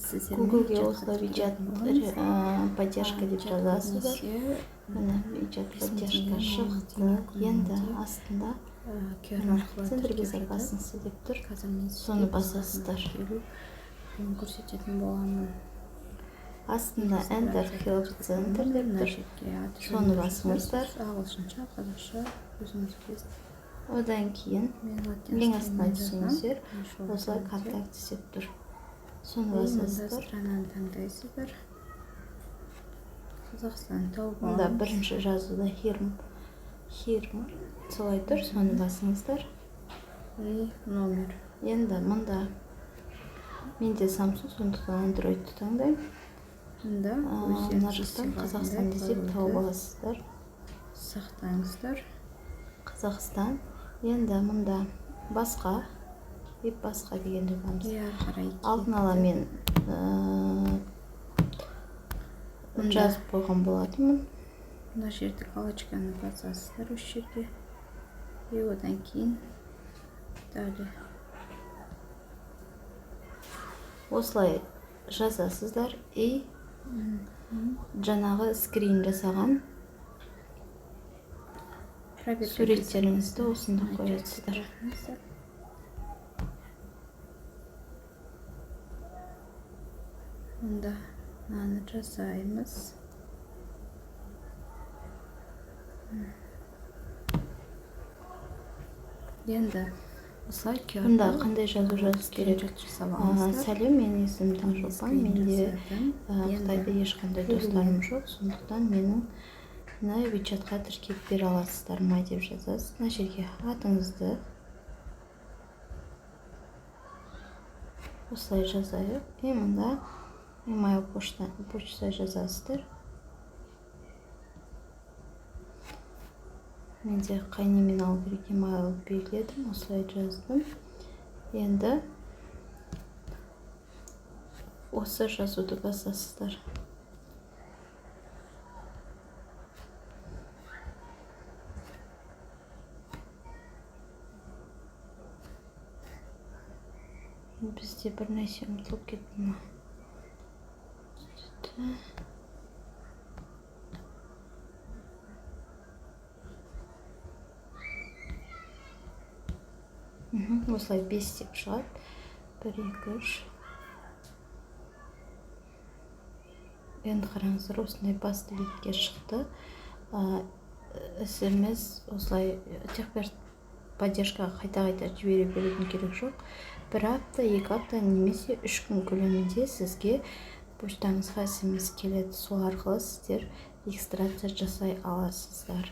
Google'ге осылай бюджет поддержка деп жазасыздар. Міне бюджет поддержка шықты. Енді астында центрге сәйкесінсі деп тұр. Соны басасыздар. Көрсететін боламын. Астында Enter Help Center деп тұр. Соны басыңыздар. Ағылшынша, қазақша, өзіңіз білесіз. Одан кейін ең астына түсіңіздер. Осылай контакт деп тұр. Соны басасыздар. Странаны таңдайсыздар. Қазақстан тауып Мұнда бірінші жазуда Hirm солай тұр. Соны басыңыздар. Номер. Енді мұнда менде Samsung, сондықтан Android'ті таңдаймын. Мына жақтан Қазақстан десек тауып аласыздар. Сақтаңыздар. Қазақстан. Енді мұнда басқа дегенді бамыз. Алдын ала мен жазып қойған болатынмын. Мына жерде галочканы басасыздар осы жерге. И одан кейін дәлі. Осылай жазасыздар. И жаңағы скрин жасаған суреттеріңізді осында қоясыздар. Мұнда наны жасаймыз. Енді осылай мұнда қандай жазу жазу керек? Сәлем, менің есімім Таңшолпан. Менде Қытайда ешқандай достарым жоқ. Сондықтан менің WeChatқа тіркеп бере аласыздар ма деп жазасыз. Мына жерге атыңызды осылай жазайық. И мұнда email почта жазасыздар. Менде қай немен алу керек email белгіледім, осылай жаздым. Енді осы жазуды басасыздар. Бізде бір нәрсе ұмытылып кетті ме? Осылай 5 деп шығады. 1, 2, 3. Енді қараңыздар, осындай басты бетке шықты. SMS осылай техпер поддержкаға қайта жібере берудің керек жоқ. 1 апта, 2 апта немесе 3 күн көлемінде сізге поштаңызға SMS келеді. Сол арқылы сіздер регистрация жасай аласыздар.